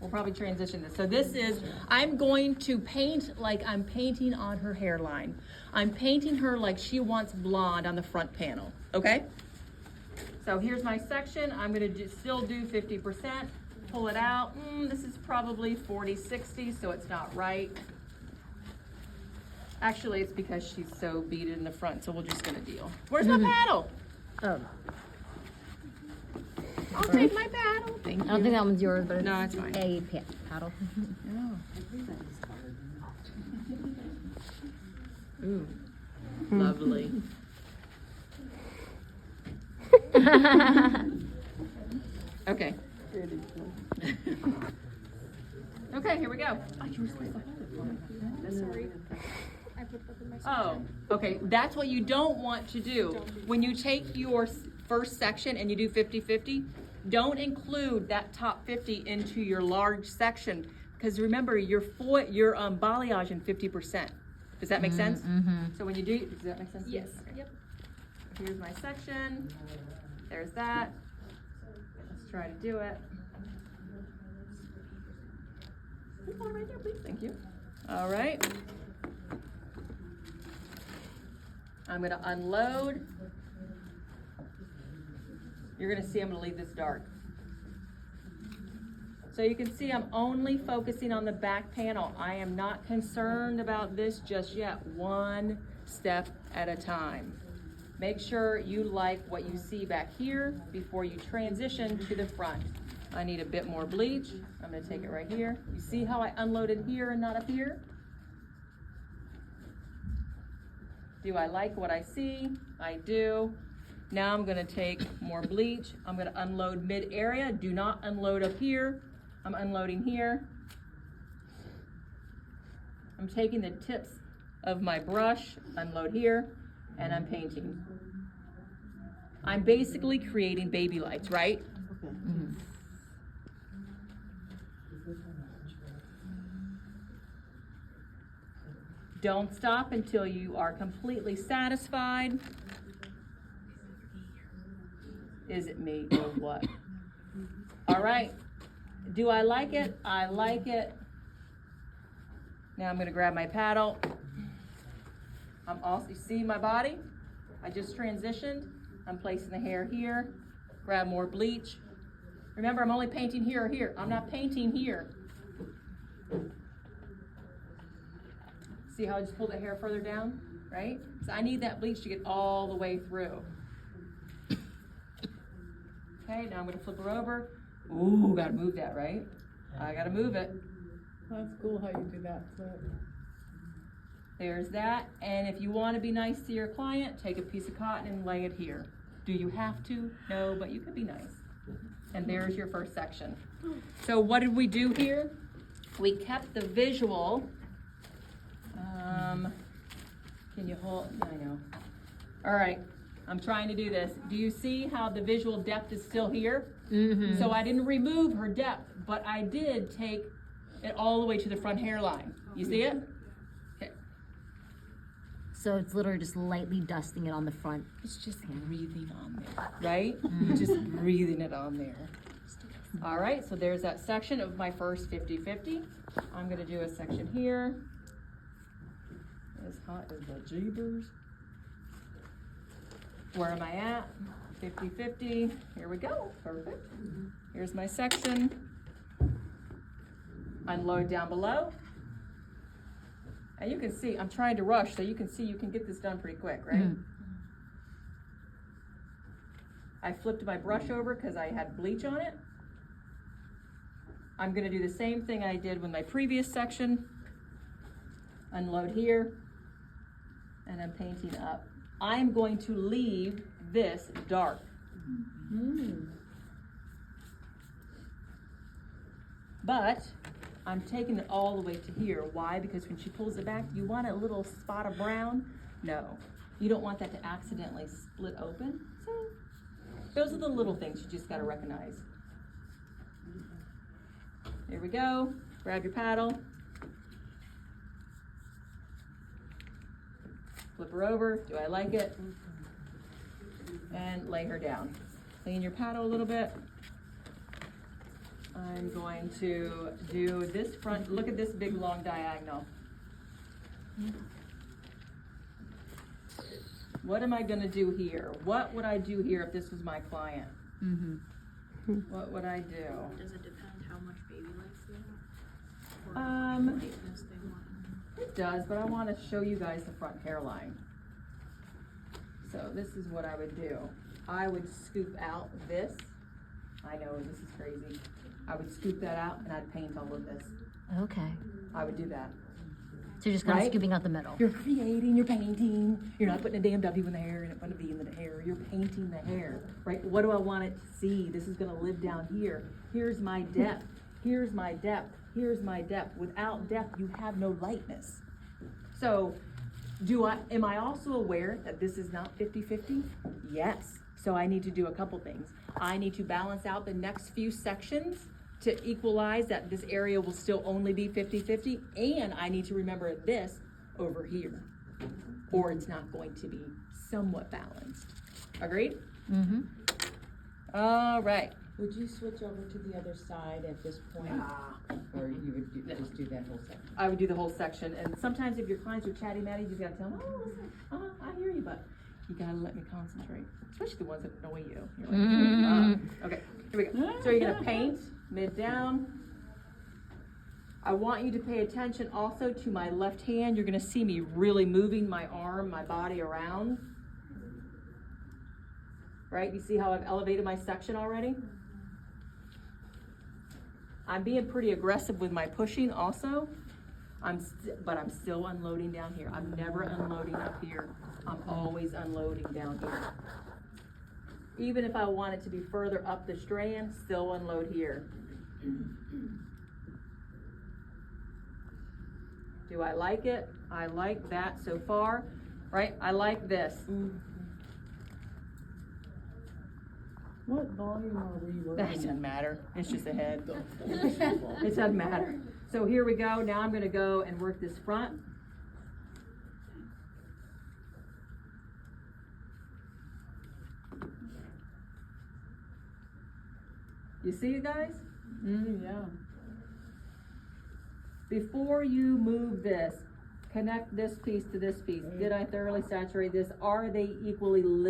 We'll probably transition this. So this is, I'm going to paint like I'm painting on her hairline. I'm painting her like she wants blonde on the front panel, okay? So here's my section. I'm gonna still do 50%, pull it out. This is probably 40, 60, so it's not right. Actually, it's because she's so beaded in the front, so we're just gonna deal. Where's my paddle? Oh. I'll take my paddle. Thank you. I don't think that one's yours, but it's No, it's fine. a paddle. Oh. Ooh, lovely. Okay. Okay, here we go. Oh, you were supposed to hold it for me. Sorry. Oh, okay. That's what you don't want to do. When you take your first section and you do 50-50, don't include that top 50 into your large section, because remember, you're balayage in 50%. Does that make sense? Mm-hmm. So when you do, does that make sense? Yes. Okay. Yep. Here's my section. There's that. Let's try to do it. Keep on right there, please. Thank you. All right. I'm going to unload. You're going to see I'm going to leave this dark. So you can see I'm only focusing on the back panel. I am not concerned about this just yet. One step at a time. Make sure you like what you see back here before you transition to the front. I need a bit more bleach. I'm going to take it right here. You see how I unloaded here and not up here? Do I like what I see? I do. Now I'm going to take more bleach. I'm going to unload mid-area. Do not unload up here. I'm unloading here. I'm taking the tips of my brush, unload here, and I'm painting. I'm basically creating baby lights, right? Okay. Mm-hmm. Don't stop until you are completely satisfied. Is it me or what? All right. Do I like it? I like it. Now I'm gonna grab my paddle. I'm also, you see my body? I just transitioned. I'm placing the hair here. Grab more bleach. Remember, I'm only painting here or here. I'm not painting here. See how I just pulled the hair further down, right? So I need that bleach to get all the way through. Okay, now I'm gonna flip her over. Ooh, gotta move that, right? I gotta move it. That's cool how you do that. So. There's that. And if you wanna be nice to your client, take a piece of cotton and lay it here. Do you have to? No, but you could be nice. And there's your first section. So what did we do here? We kept the visual. Can you hold? I know. All right, I'm trying to do this. Do you see how the visual depth is still here? Mm-hmm. So I didn't remove her depth, but I did take it all the way to the front hairline. You see it? Okay. So it's literally just lightly dusting it on the front. It's just breathing on there, right? Just breathing it on there. All right, so there's that section of my first 50-50. I'm gonna do a section here. As hot as the jeebers. Where am I at? 50-50. Here we go. Perfect. Here's my section. Unload down below. And you can see, I'm trying to rush, so you can see you can get this done pretty quick, right? Mm. I flipped my brush over because I had bleach on it. I'm gonna do the same thing I did with my previous section. Unload here. And I'm painting up. I'm going to leave this dark. But I'm taking it all the way to here. Why? Because when she pulls it back, you want a little spot of brown? No, you don't want that to accidentally split open. So those are the little things you just gotta recognize. Here we go, grab your paddle. Flip her over, do I like it? And lay her down. Clean your paddle a little bit. I'm going to do this front, look at this big long diagonal. What am I gonna do here? What would I do here if this was my client? Mm-hmm. What would I do? Does it depend how much baby lights they want? Or Um, how much lightness they want? It does, but I wanna show you guys the front hairline. So this is what I would do. I would scoop out this. I know, this is crazy. I would scoop that out and I'd paint all of this. Okay. I would do that. So you're just kind of Right? scooping out the middle. You're creating, you're painting. You're not putting a damn W in the hair and a V in the hair. You're painting the hair, right? What do I want it to see? This is gonna live down here. Here's my depth. Here's my depth. Here's my depth. Without depth, you have no lightness. So, am I also aware that this is not 50-50? Yes. So I need to do a couple things. I need to balance out the next few sections to equalize that this area will still only be 50-50, and I need to remember this over here, or it's not going to be somewhat balanced. Agreed? Mm-hmm. All right. Would you switch over to the other side at this point? Or you would just do that whole section? I would do the whole section, and sometimes if your clients are chatty matty, you just gotta tell them, oh, listen, I hear you, but you gotta let me concentrate, especially the ones that annoy you. You're like, okay, here we go. So you're gonna paint mid down. I want you to pay attention also to my left hand. You're gonna see me really moving my arm, my body around. Right, you see how I've elevated my section already? I'm being pretty aggressive with my pushing also. But I'm still unloading down here. I'm never unloading up here. I'm always unloading down here. Even if I want it to be further up the strand, still unload here. Do I like it? I like that so far, right? I like this. What volume are we That working doesn't matter. It's just a head. at? It doesn't matter. So here we go. Now I'm gonna go and work this front. You see it, guys? Yeah. Before you move this, connect this piece to this piece. Did I thoroughly saturate this? Are they equally lit?